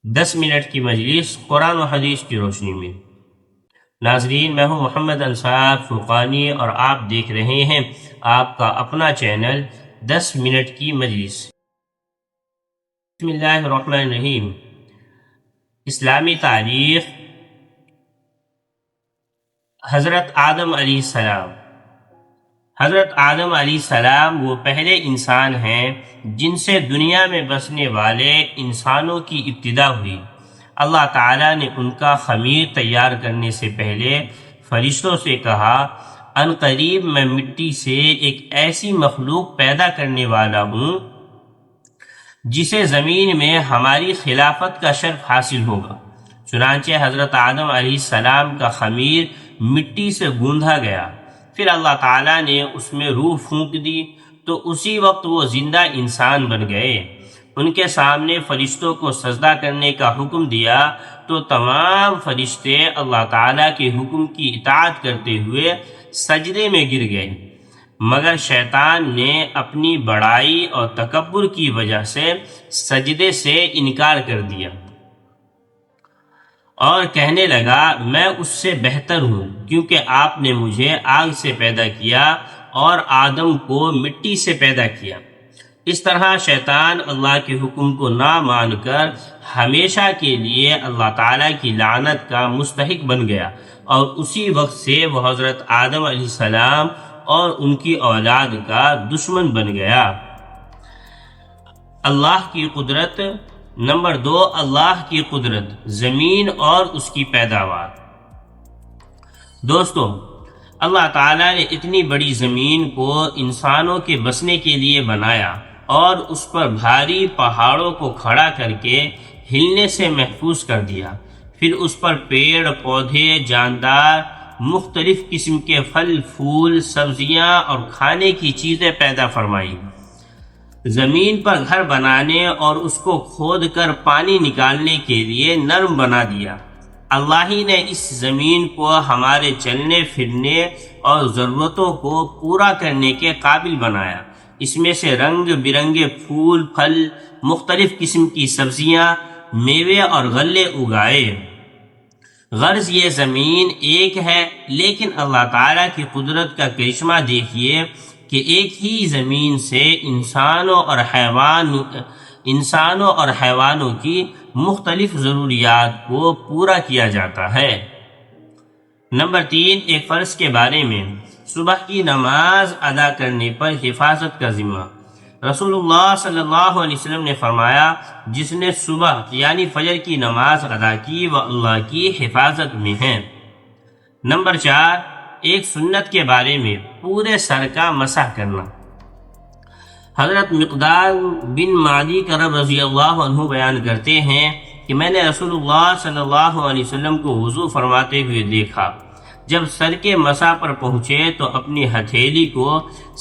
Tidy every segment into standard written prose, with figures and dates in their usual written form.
10 minute کی مجلس قرآن و حدیث کی روشنی میں۔ ناظرین، میں ہوں محمد انصار فرقانی اور آپ دیکھ رہے ہیں آپ کا اپنا چینل 10 منٹ کی مجلس۔ بسم اللہ الرحمن الرحیم۔ اسلامی تاریخ، حضرت آدم علیہ السلام۔ حضرت آدم علیہ السلام وہ پہلے انسان ہیں جن سے دنیا میں بسنے والے انسانوں کی ابتدا ہوئی۔ اللہ تعالیٰ نے ان کا خمیر تیار کرنے سے پہلے فرشتوں سے کہا، ان قریب میں مٹی سے ایک ایسی مخلوق پیدا کرنے والا ہوں جسے زمین میں ہماری خلافت کا شرف حاصل ہوگا۔ چنانچہ حضرت آدم علیہ السلام کا خمیر مٹی سے گوندھا گیا، پھر اللہ تعالیٰ نے اس میں روح پھونک دی تو اسی وقت وہ زندہ انسان بن گئے۔ ان کے سامنے فرشتوں کو سجدہ کرنے کا حکم دیا تو تمام فرشتے اللہ تعالیٰ کے حکم کی اطاعت کرتے ہوئے سجدے میں گر گئے، مگر شیطان نے اپنی بڑائی اور تکبر کی وجہ سے سجدے سے انکار کر دیا اور کہنے لگا، میں اس سے بہتر ہوں کیونکہ آپ نے مجھے آگ سے پیدا کیا اور آدم کو مٹی سے پیدا کیا۔ اس طرح شیطان اللہ کے حکم کو نہ مان کر ہمیشہ کے لیے اللہ تعالیٰ کی لعنت کا مستحق بن گیا، اور اسی وقت سے وہ حضرت آدم علیہ السلام اور ان کی اولاد کا دشمن بن گیا۔ اللہ کی قدرت۔ نمبر 2، اللہ کی قدرت، زمین اور اس کی پیداوار۔ دوستو، اللہ تعالیٰ نے اتنی بڑی زمین کو انسانوں کے بسنے کے لیے بنایا اور اس پر بھاری پہاڑوں کو کھڑا کر کے ہلنے سے محفوظ کر دیا، پھر اس پر پیڑ پودے، جاندار، مختلف قسم کے پھل پھول، سبزیاں اور کھانے کی چیزیں پیدا فرمائی۔ زمین پر گھر بنانے اور اس کو کھود کر پانی نکالنے کے لیے نرم بنا دیا۔ اللہ ہی نے اس زمین کو ہمارے چلنے پھرنے اور ضرورتوں کو پورا کرنے کے قابل بنایا۔ اس میں سے رنگ برنگے پھول، پھل، مختلف قسم کی سبزیاں، میوے اور غلے اگائے۔ غرض یہ زمین ایک ہے، لیکن اللہ تعالیٰ کی قدرت کا کرشمہ دیکھیے کہ ایک ہی زمین سے انسانوں اور حیوانوں کی مختلف ضروریات کو پورا کیا جاتا ہے۔ نمبر 3، ایک فرض کے بارے میں، صبح کی نماز ادا کرنے پر حفاظت کا ذمہ۔ رسول اللہ صلی اللہ علیہ وسلم نے فرمایا، جس نے صبح یعنی فجر کی نماز ادا کی وہ اللہ کی حفاظت میں ہے۔ نمبر 4، ایک سنت کے بارے میں، پورے سر کا مسح کرنا۔ حضرت مقداد بن معدی کرب رضی اللہ عنہ بیان کرتے ہیں کہ میں نے رسول اللہ صلی اللہ علیہ وسلم کو وضو فرماتے ہوئے دیکھا۔ جب سر کے مسح پر پہنچے تو اپنی ہتھیلی کو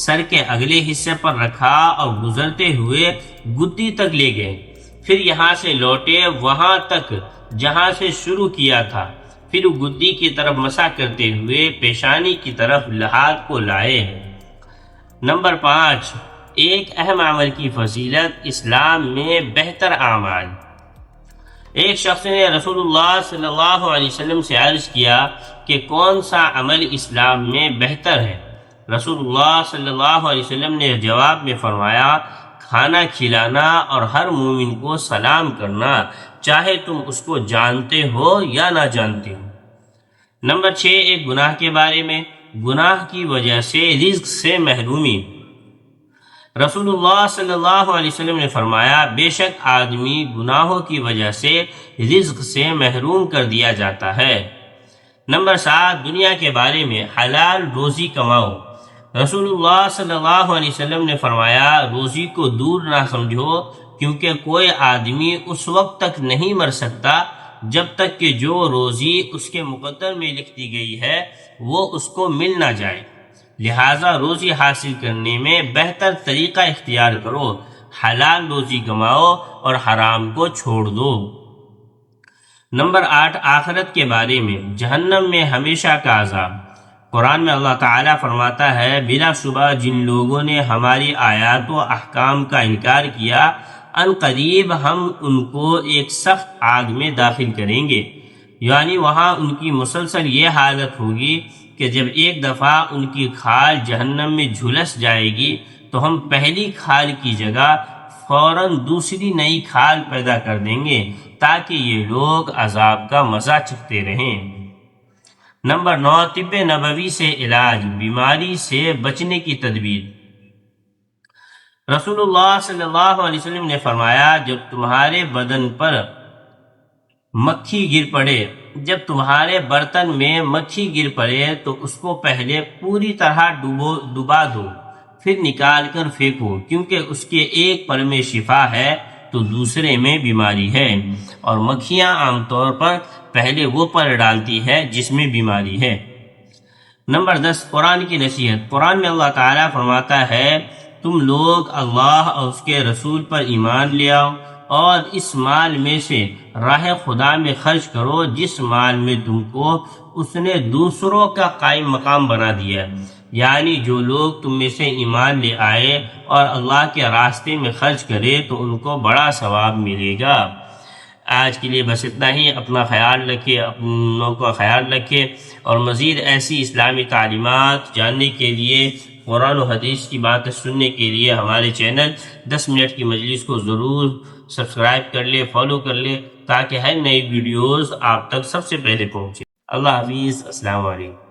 سر کے اگلے حصے پر رکھا اور گزرتے ہوئے گدی تک لے گئے، پھر یہاں سے لوٹے وہاں تک جہاں سے شروع کیا تھا، پھر گدی کی طرف مسح کرتے ہوئے پیشانی کی طرف لحاظ کو لائے۔ نمبر 5، ایک اہم عمل کی فضیلت، اسلام میں بہتر اعمال۔ ایک شخص نے رسول اللہ صلی اللہ علیہ وسلم سے عرض کیا کہ کون سا عمل اسلام میں بہتر ہے؟ رسول اللہ صلی اللہ علیہ وسلم نے جواب میں فرمایا، کھانا کھلانا اور ہر مومن کو سلام کرنا، چاہے تم اس کو جانتے ہو یا نہ جانتے ہو۔ نمبر 6، ایک گناہ کے بارے میں، گناہ کی وجہ سے رزق سے محرومی۔ رسول اللہ صلی اللہ علیہ وسلم نے فرمایا، بے شک آدمی گناہوں کی وجہ سے رزق سے محروم کر دیا جاتا ہے۔ نمبر 7، دنیا کے بارے میں، حلال روزی کماؤ۔ رسول اللہ صلی اللہ علیہ وسلم نے فرمایا، روزی کو دور نہ سمجھو، کیونکہ کوئی آدمی اس وقت تک نہیں مر سکتا جب تک کہ جو روزی اس کے مقدر میں لکھ دی گئی ہے وہ اس کو مل نہ جائے، لہٰذا روزی حاصل کرنے میں بہتر طریقہ اختیار کرو، حلال روزی کماؤ اور حرام کو چھوڑ دو۔ نمبر 8، آخرت کے بارے میں، جہنم میں ہمیشہ کا عذاب۔ قرآن میں اللہ تعالیٰ فرماتا ہے، بلا شبہ جن لوگوں نے ہماری آیات و احکام کا انکار کیا ان قریب ہم ان کو ایک سخت آگ میں داخل کریں گے، یعنی وہاں ان کی مسلسل یہ حالت ہوگی کہ جب ایک دفعہ ان کی کھال جہنم میں جھلس جائے گی تو ہم پہلی کھال کی جگہ فوراً دوسری نئی کھال پیدا کر دیں گے تاکہ یہ لوگ عذاب کا مزہ چکھتے رہیں۔ نمبر 9، طب نبوی سے علاج، بیماری سے بچنے کی تدبیر۔ رسول اللہ صلی اللہ علیہ وسلم نے فرمایا، جب تمہارے بدن پر مکھی گر پڑے، جب تمہارے برتن میں مکھی گر پڑے تو اس کو پہلے پوری طرح ڈبا دو، پھر نکال کر پھینکو، کیونکہ اس کے ایک پر میں شفا ہے تو دوسرے میں بیماری ہے، اور مکھیاں عام طور پر پہلے وہ پر ڈالتی ہے جس میں بیماری ہے۔ نمبر 10، قرآن کی نصیحت۔ قرآن میں اللہ تعالیٰ فرماتا ہے، تم لوگ اللہ اور اس کے رسول پر ایمان لے آؤ اور اس مال میں سے راہ خدا میں خرچ کرو جس مال میں تم کو اس نے دوسروں کا قائم مقام بنا دیا، یعنی جو لوگ تم میں سے ایمان لے آئے اور اللہ کے راستے میں خرچ کرے تو ان کو بڑا ثواب ملے گا۔ آج کے لیے بس اتنا ہی۔ اپنا خیال رکھے، اپنوں کا خیال رکھے، اور مزید ایسی اسلامی تعلیمات جاننے کے لیے، قرآن و حدیث کی باتیں سننے کے لیے ہمارے چینل 10 منٹ کی مجلس کو ضرور سبسکرائب کر لے، فالو کر لے، تاکہ ہر نئی ویڈیوز آپ تک سب سے پہلے پہنچے۔ اللہ حافظ، السلام علیکم۔